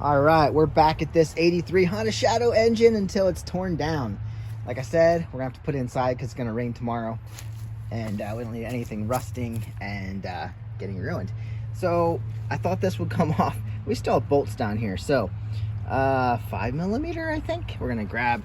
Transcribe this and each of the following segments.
All right, we're back at this 83 Honda Shadow engine until it's torn down. Like I said, we're gonna have to put it inside because it's gonna rain tomorrow, and we don't need anything rusting and getting ruined. So I thought this would come off. We still have bolts down here, so 5mm, I think. We're gonna grab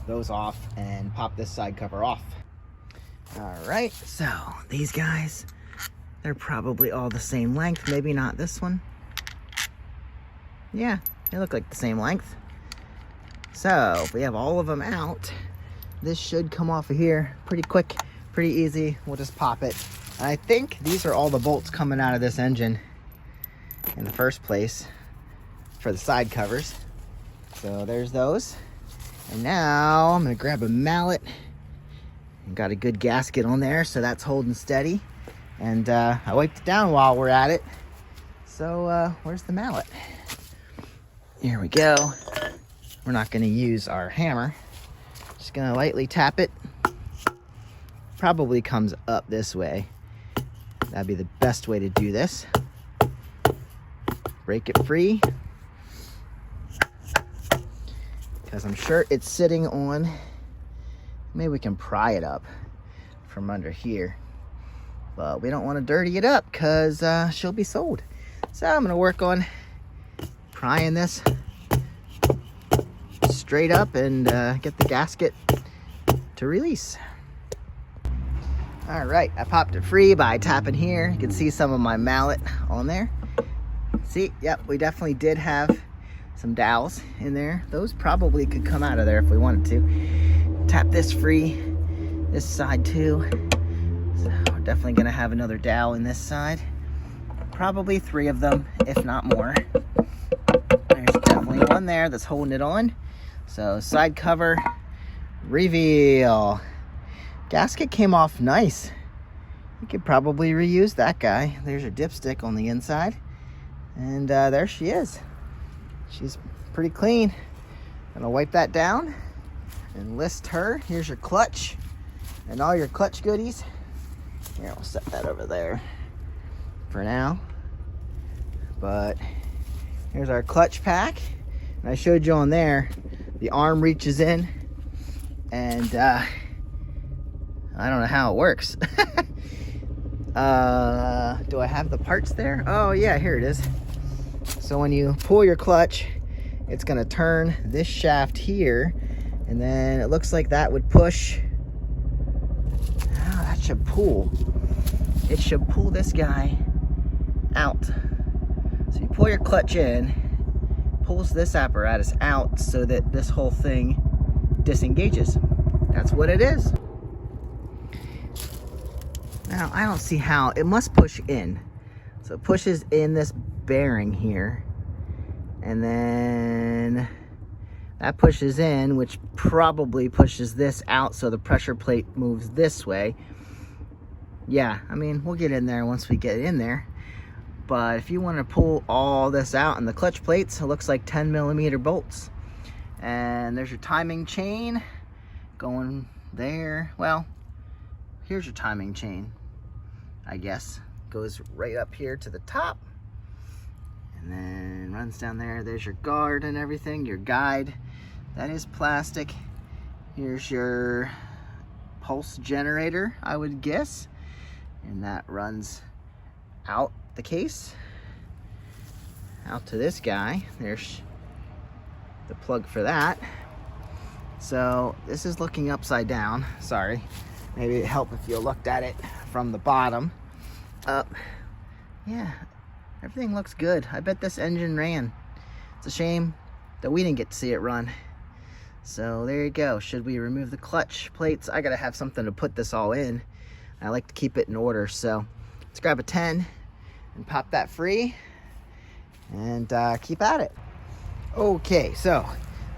those off and pop this side cover off. All right, so these guys, they're probably all the same length. Maybe not this one. Yeah, they look like the same length. So if we have all of them out, this should come off of here pretty quick, pretty easy. We'll just pop it. And I think these are all the bolts coming out of this engine in the first place for the side covers. So there's those. And now I'm gonna grab a mallet. And got a good gasket on there, so that's holding steady. And I wiped it down while we're at it. So where's the mallet? Here we go. We're not gonna use our hammer. Just gonna lightly tap it. Probably comes up this way. That'd be the best way to do this. Break it free. Because I'm sure it's sitting on, maybe we can pry it up from under here. But we don't wanna dirty it up because she'll be sold. So I'm gonna work on prying this straight up and get the gasket to release. All right, I popped it free by tapping here. You can see some of my mallet on there. See, yep, we definitely did have some dowels in there. Those probably could come out of there if we wanted to. Tap this free, this side too. So we're definitely gonna have another dowel in this side. Probably 3 of them, if not more. There's definitely one there that's holding it on. So side cover, reveal. Gasket came off nice. You could probably reuse that guy. There's your dipstick on the inside. And there she is. She's pretty clean. Gonna wipe that down and list her. Here's your clutch and all your clutch goodies. Here, I'll set that over there for now. But here's our clutch pack. And I showed you on there, the arm reaches in and I don't know how it works. Do I have the parts there? Oh yeah, here it is. So when you pull your clutch, it's gonna turn this shaft here, and then it looks like that would push. Oh, that should pull. It should pull this guy out. So you pull your clutch in, pulls this apparatus out so that this whole thing disengages. That's what it is. Now, I don't see how. It must push in. So it pushes in this bearing here. And then that pushes in, which probably pushes this out so the pressure plate moves this way. Yeah, I mean, we'll get in there once we get in there. But if you want to pull all this out and the clutch plates, it looks like 10mm bolts. And there's your timing chain going there. Well, here's your timing chain, I guess. Goes right up here to the top and then runs down there. There's your guard and everything, your guide. That is plastic. Here's your pulse generator, I would guess. And that runs out the case, out to this guy. There's the plug for that. So this is looking upside down. Sorry. Maybe it'd help if you looked at it from the bottom up. Yeah, everything looks good. I bet this engine ran. It's a shame that we didn't get to see it run. So there you go. Should we remove the clutch plates? I gotta have something to put this all in. I like to keep it in order. So let's grab a 10 and pop that free and keep at it. Okay, so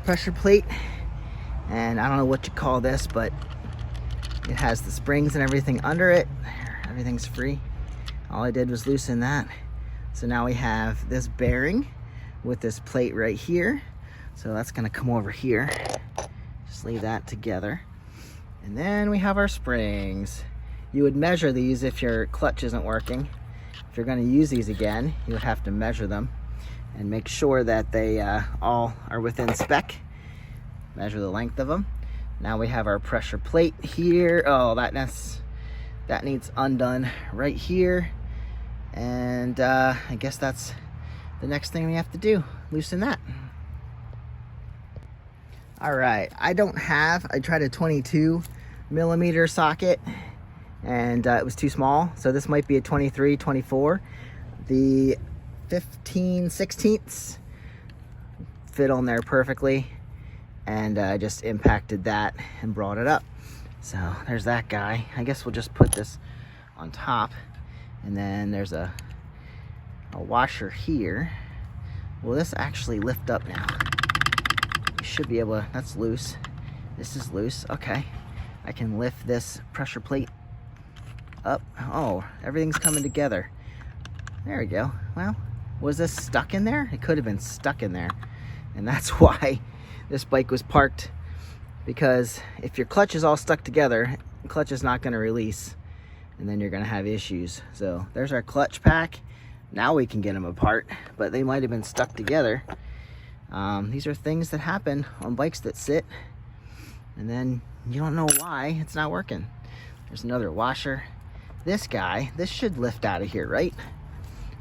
pressure plate, and I don't know what you call this, but it has the springs and everything under it. Everything's free. All I did was loosen that. So now we have this bearing with this plate right here. So that's gonna come over here. Just leave that together. And then we have our springs. You would measure these if your clutch isn't working. If you're gonna use these again, you would have to measure them. and make sure that they all are within spec. Measure the length of them. Now we have our pressure plate here. Oh, that needs undone right here. And I guess that's the next thing we have to do, loosen that. All right, I tried a 22 millimeter socket, and it was too small. So this might be a 23, 24. The 15/16 fit on there perfectly, and I just impacted that and brought it up. So there's that guy. I guess we'll just put this on top, and then there's a washer here. Will this actually lift up now? You should be able to. That's loose. This is loose. Okay, I can lift this pressure plate up. Oh, everything's coming together. There we go. Well, was this stuck in there? It could have been stuck in there, and that's why this bike was parked, because if your clutch is all stuck together, the clutch is not going to release, and then you're going to have issues. So there's our clutch pack. Now we can get them apart, but they might have been stuck together. These are things that happen on bikes that sit, and then you don't know why it's not working. There's another washer. This should lift out of here, right?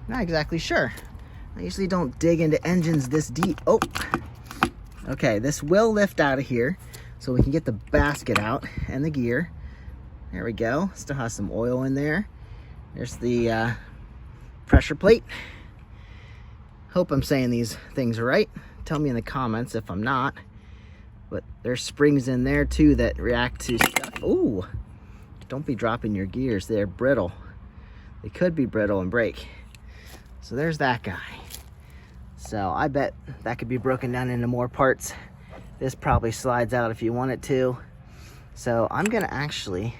Not exactly sure. I usually don't dig into engines this deep. Oh, okay, this will lift out of here, so we can get the basket out and the gear. There we go. Still has some oil in there. There's the pressure plate. Hope I'm saying these things right. Tell me in the comments if I'm not. But there's springs in there too that react to stuff. Ooh, don't be dropping your gears. They're brittle. They could be brittle and break. So there's that guy. So I bet that could be broken down into more parts. This probably slides out if you want it to. So I'm gonna actually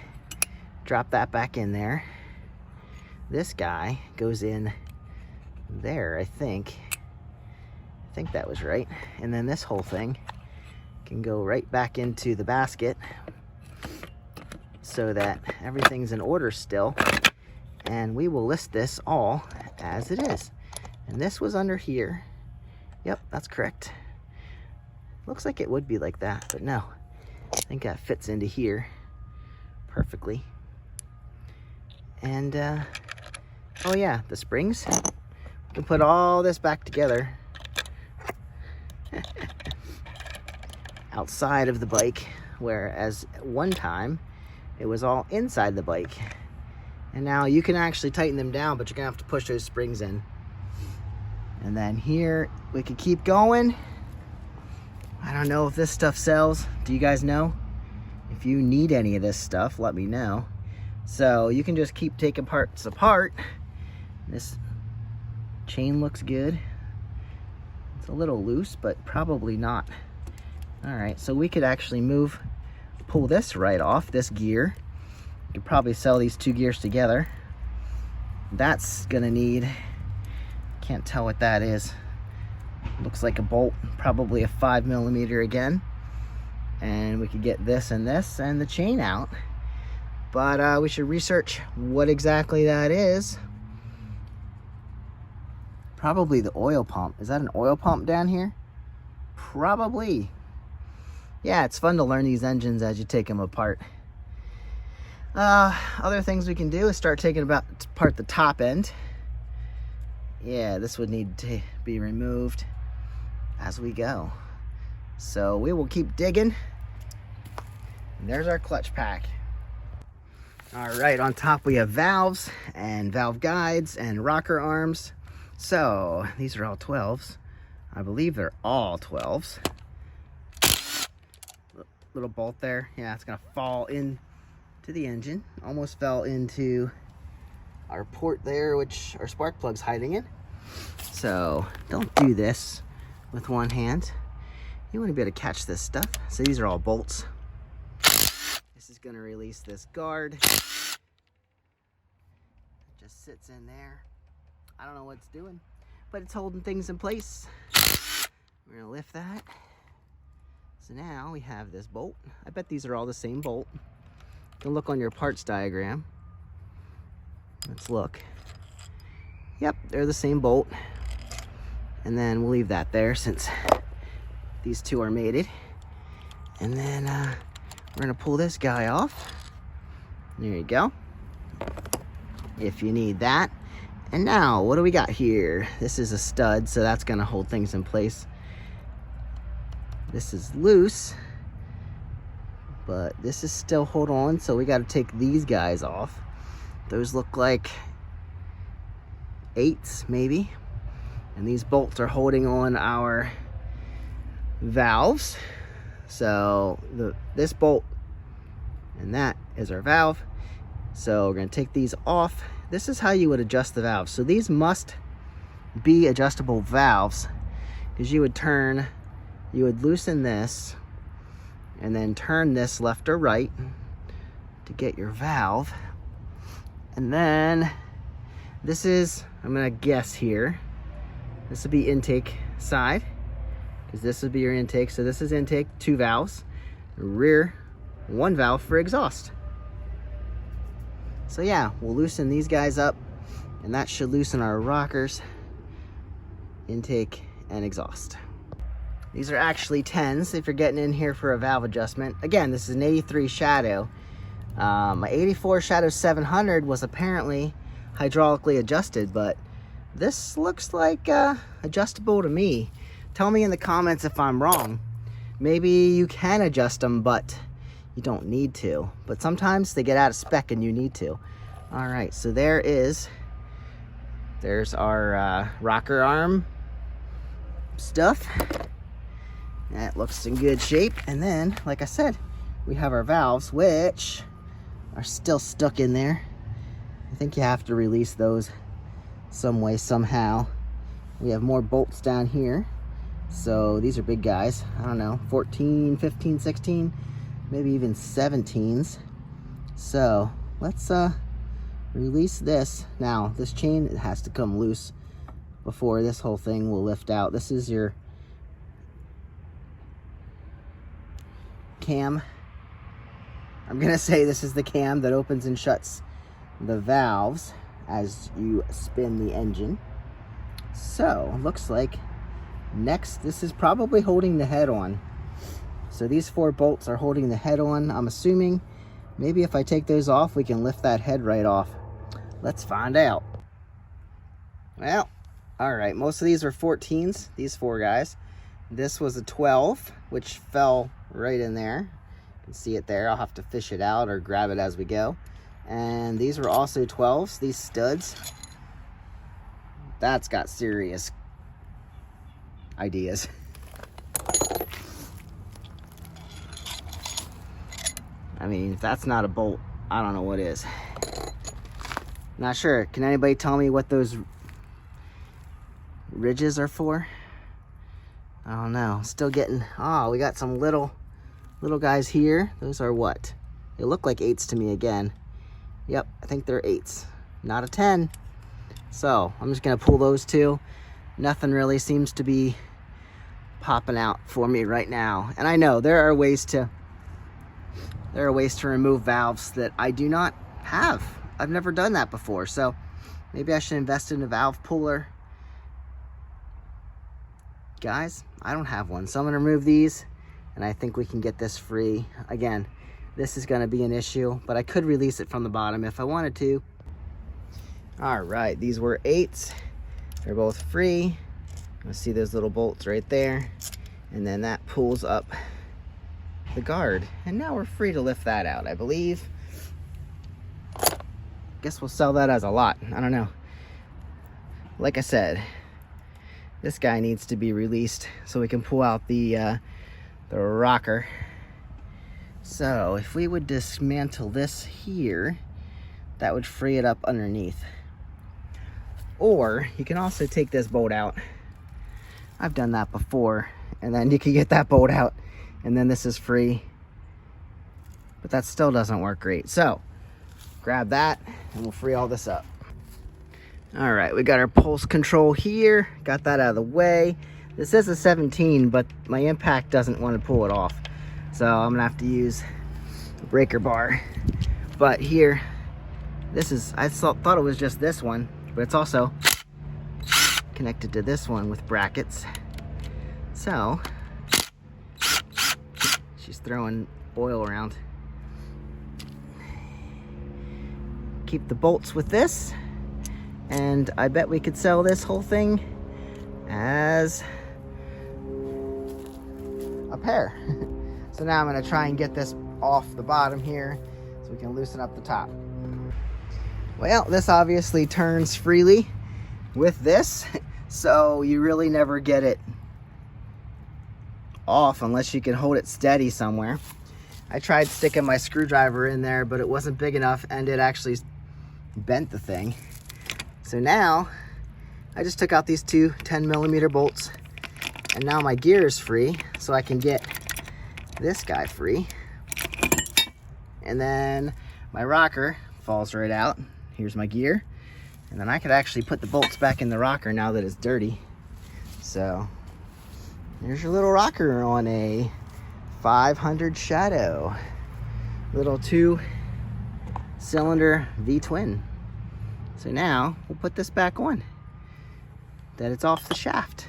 drop that back in there. This guy goes in there, I think. I think that was right. And then this whole thing can go right back into the basket so that everything's in order still. And we will list this all as it is. And this was under here. Yep, that's correct. Looks like it would be like that, but no. I think that fits into here perfectly. And, oh yeah, the springs. We can put all this back together outside of the bike, whereas one time it was all inside the bike. And now you can actually tighten them down, but you're gonna have to push those springs in. And then here we can keep going. I don't know if this stuff sells. Do you guys know? If you need any of this stuff, let me know. So you can just keep taking parts apart. This chain looks good. It's a little loose, but probably not. All right, so we could actually pull this right off, this gear. You could probably sell these two gears together. That's gonna need, can't tell what that is. Looks like a bolt, probably a 5 millimeter again. And we could get this and the chain out. But we should research what exactly that is. Probably the oil pump. Is that an oil pump down here? Probably. Yeah, it's fun to learn these engines as you take them apart. Other things we can do is start taking apart the top end. Yeah, this would need to be removed as we go. So we will keep digging. And there's our clutch pack. All right, on top we have valves and valve guides and rocker arms. So these are all 12s. I believe they're all 12s. Little bolt there. Yeah, it's gonna fall into the engine. Almost fell into our port there, which our spark plug's hiding in. So don't do this with one hand. You want to be able to catch this stuff. So these are all bolts. This is going to release this guard. It just sits in there. I don't know what it's doing, but it's holding things in place. We're going to lift that. So now we have this bolt. I bet these are all the same bolt. You can look on your parts diagram. Let's look. Yep, they're the same bolt. And then we'll leave that there since these two are mated. And then we're gonna pull this guy off. There you go. If you need that. And now, what do we got here? This is a stud, so that's gonna hold things in place. This is loose, but this is still hold on, so we gotta take these guys off. Those look like 8s, maybe. And these bolts are holding on our valves. So this bolt and that is our valve. So we're gonna take these off. This is how you would adjust the valves. So these must be adjustable valves, because you would loosen this and then turn this left or right to get your valve. And then this is, I'm gonna guess here, this would be intake side, because this would be your intake. So this is intake, 2 valves, rear, 1 valve for exhaust. So yeah, we'll loosen these guys up, and that should loosen our rockers, intake, and exhaust. These are actually 10s if you're getting in here for a valve adjustment. Again, this is an 83 Shadow. My 84 Shadow 700 was apparently hydraulically adjusted, but this looks like adjustable to me. Tell me in the comments if I'm wrong. Maybe you can adjust them, but you don't need to. But sometimes they get out of spec and you need to. All right, so there's our rocker arm stuff. That looks in good shape. And then, like I said, we have our valves, which are still stuck in there. I think you have to release those some way, somehow. We have more bolts down here. So these are big guys. I don't know, 14, 15, 16, maybe even 17s. So let's release this. Now, this chain has to come loose before this whole thing will lift out. This is your cam. I'm gonna say this is the cam that opens and shuts the valves as you spin the engine. So looks like next, this is probably holding the head on. So these 4 bolts are holding the head on. I'm assuming maybe if I take those off, we can lift that head right off. Let's find out. Well, all right, most of these are 14s, these 4 guys. This was a 12, which fell right in there. You can see it there. I'll have to fish it out or grab it as we go. And these were also 12s, these studs. That's got serious ideas. I mean, if that's not a bolt, I don't know what is. Not sure. Can anybody tell me what those ridges are for? I don't know. Still getting, we got some little guys here. Those are what? They look like 8s to me again. Yep, I think they're 8s. Not a 10. So I'm just gonna pull those 2. Nothing really seems to be popping out for me right now. And I know there are ways to remove valves that I do not have. I've never done that before, so maybe I should invest in a valve puller. Guys, I don't have one, so I'm gonna remove these, and I think we can get this free. Again, this is gonna be an issue, but I could release it from the bottom if I wanted to. All right, these were 8s. They're both free. You'll see those little bolts right there. And then that pulls up the guard. And now we're free to lift that out, I believe. Guess we'll sell that as a lot. I don't know. Like I said, this guy needs to be released so we can pull out the rocker. So if we would dismantle this here, that would free it up underneath. Or you can also take this bolt out. I've done that before. And then you can get that bolt out, and then this is free. But that still doesn't work great. So grab that and we'll free all this up. All right, we got our pulse control here. Got that out of the way. This is a 17, but my impact doesn't want to pull it off. So I'm gonna have to use a breaker bar. But here, this is, I thought it was just this one, but it's also connected to this one with brackets. So she's throwing oil around. Keep the bolts with this, and I bet we could sell this whole thing as a pair. So now I'm going to try and get this off the bottom here so we can loosen up the top. Well, this obviously turns freely with this, so you really never get it off unless you can hold it steady somewhere. I tried sticking my screwdriver in there, but it wasn't big enough, and it actually bent the thing. So now I just took out these two 10mm bolts, and now my gear is free, so I can get this guy free. And then my rocker falls right out. Here's my gear. And then I could actually put the bolts back in the rocker now that it's dirty. So there's your little rocker on a 500 Shadow. Little 2-cylinder V-twin. So now we'll put this back on, that it's off the shaft.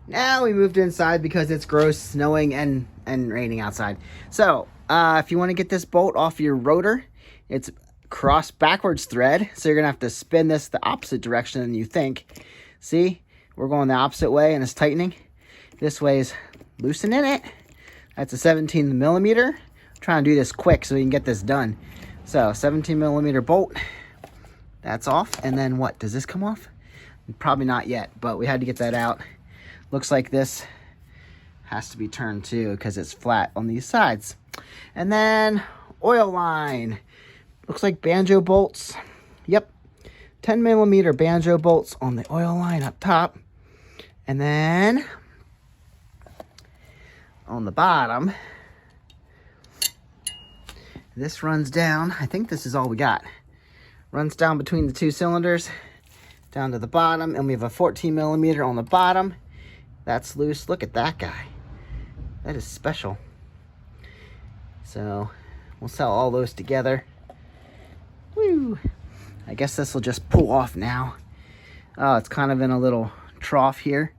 Now we moved inside because it's gross, snowing and raining outside. So if you want to get this bolt off your rotor, it's cross backwards thread. So you're gonna have to spin this the opposite direction than you think. See, we're going the opposite way and it's tightening. This way is loosening it. That's a 17mm. I'm trying to do this quick so we can get this done. So 17mm bolt, that's off. And then what, does this come off? Probably not yet, but we had to get that out. Looks like this has to be turned too because it's flat on these sides. And then oil line. Looks like banjo bolts. Yep, 10mm banjo bolts on the oil line up top. And then on the bottom, this runs down. I think this is all we got. Runs down between the two cylinders, down to the bottom, and we have a 14mm on the bottom. That's loose. Look at that guy. That is special. So we'll sell all those together. Woo! I guess this will just pull off now. Oh, it's kind of in a little trough here.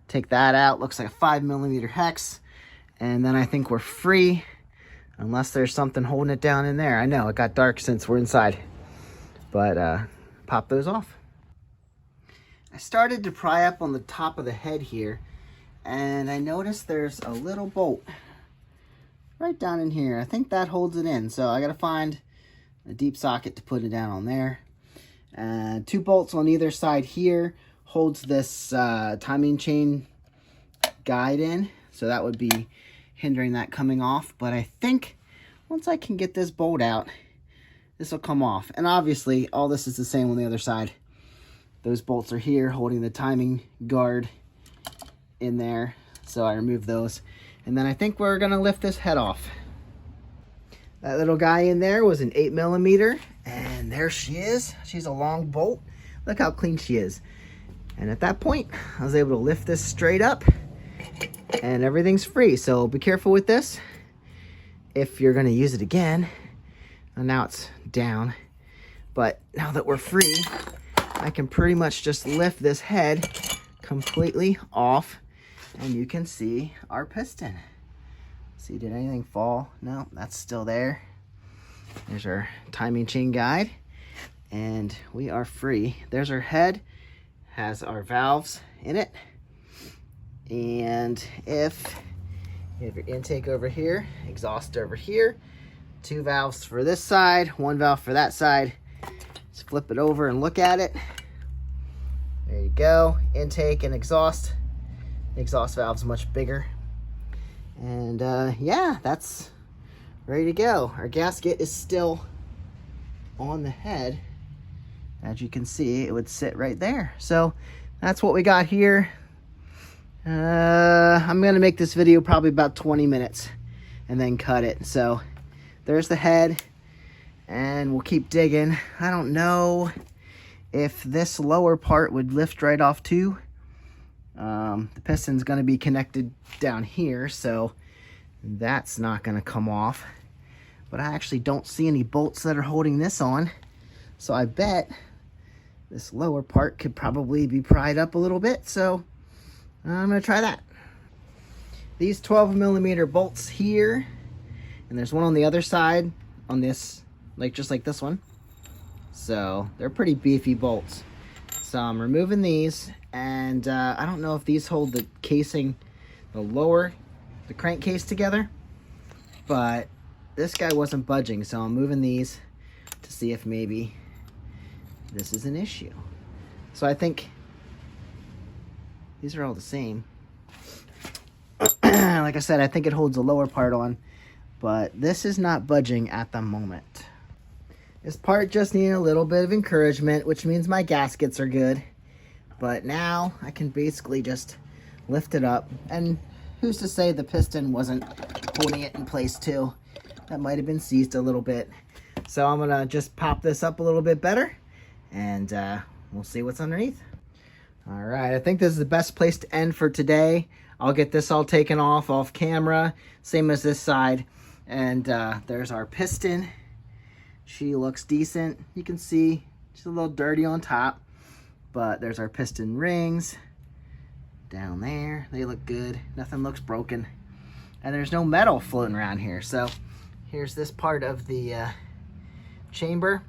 Take that out. Looks like a 5mm hex. And then I think we're free, unless there's something holding it down in there. I know, it got dark since we're inside. But pop those off. I started to pry up on the top of the head here, and I noticed there's a little bolt right down in here. I think that holds it in, so I gotta find a deep socket to put it down on there. 2 bolts on either side here holds this timing chain guide in, so that would be hindering that coming off. But I think once I can get this bolt out, this will come off. And obviously all this is the same on the other side. Those bolts are here holding the timing guard in there, so I removed those. And then I think we're gonna lift this head off. That little guy in there was an 8mm, and there she is. She's a long bolt. Look how clean she is. And at that point, I was able to lift this straight up, and everything's free. So be careful with this if you're gonna use it again. And now it's down, but now that we're free, I can pretty much just lift this head completely off, and you can see our piston. See, did anything fall? No, that's still there. There's our timing chain guide, and we are free. There's our head, has our valves in it, and if you have your intake over here, exhaust over here, 2 valves for this side, 1 valve for that side. Just flip it over and look at it. There you go, intake and exhaust. The exhaust valve's much bigger. And yeah, that's ready to go. Our gasket is still on the head. As you can see, it would sit right there. So that's what we got here. I'm gonna make this video probably about 20 minutes and then cut it. So there's the head, and we'll keep digging. I don't know if this lower part would lift right off too. The piston's gonna be connected down here, so that's not gonna come off. But I actually don't see any bolts that are holding this on. So I bet this lower part could probably be pried up a little bit, so I'm gonna try that. These 12mm bolts here, and there's one on the other side on this, like just like this one. So they're pretty beefy bolts. So I'm removing these, and I don't know if these hold the casing, the crankcase together, but this guy wasn't budging, so I'm moving these to see if maybe this is an issue. So I think these are all the same. Like I said, I think it holds the lower part on, but this is not budging at the moment. This part just needed a little bit of encouragement, which means my gaskets are good. But now I can basically just lift it up, and who's to say the piston wasn't holding it in place too? That might have been seized a little bit. So I'm gonna just pop this up a little bit better, and we'll see what's underneath. All right, I think this is the best place to end for today. I'll get this all taken off camera, same as this side. And there's our piston. She looks decent. You can see she's a little dirty on top, but there's our piston rings down there. They look good. Nothing looks broken. And there's no metal floating around here. So here's this part of the chamber.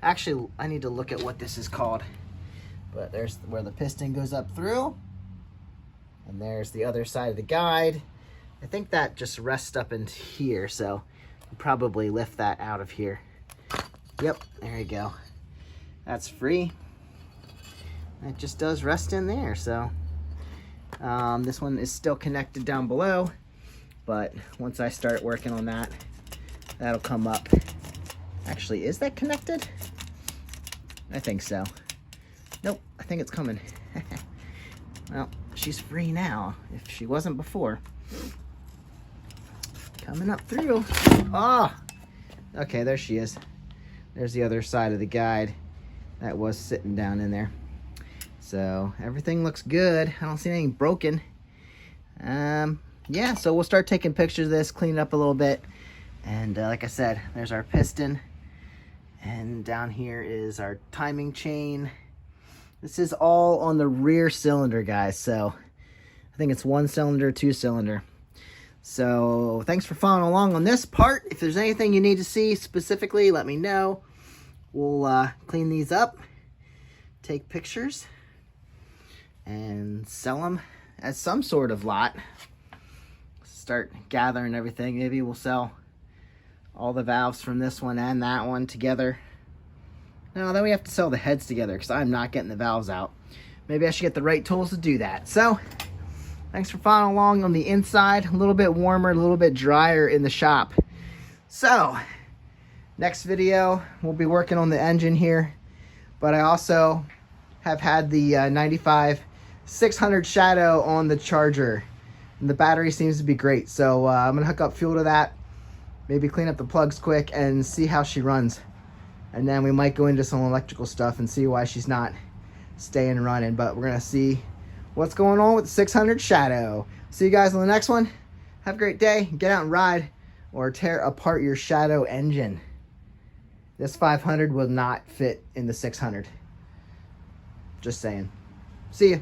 Actually, I need to look at what this is called. But there's where the piston goes up through. And there's the other side of the guide. I think that just rests up in here, so I'll probably lift that out of here. Yep, there you go. That's free. It just does rest in there, so this one is still connected down below, but once I start working on that, that'll come up. Actually, is that connected? I think so. Nope, I think it's coming. Well, she's free now, if she wasn't before. Coming up through. Oh, okay, there she is. There's the other side of the guide that was sitting down in there. So everything looks good. I don't see anything broken. Yeah, so we'll start taking pictures of this, clean it up a little bit. And like I said, there's our piston. And down here is our timing chain. This is all on the rear cylinder, guys. So I think it's 1 cylinder, 2 cylinder. So thanks for following along on this part. If there's anything you need to see specifically, let me know. We'll clean these up, take pictures, and sell them as some sort of lot. Start gathering everything. Maybe we'll sell all the valves from this one and that one together. No, then we have to sell the heads together because I'm not getting the valves out. Maybe I should get the right tools to do that. So thanks for following along on the inside. A little bit warmer, a little bit drier in the shop. So next video, we'll be working on the engine here. But I also have had the 95-600 Shadow on the charger. And the battery seems to be great. So I'm going to hook up fuel to that. Maybe clean up the plugs quick and see how she runs. And then we might go into some electrical stuff and see why she's not staying running. But we're going to see what's going on with the 600 Shadow. See you guys on the next one. Have a great day. Get out and ride or tear apart your Shadow engine. This 500 will not fit in the 600. Just saying. See ya.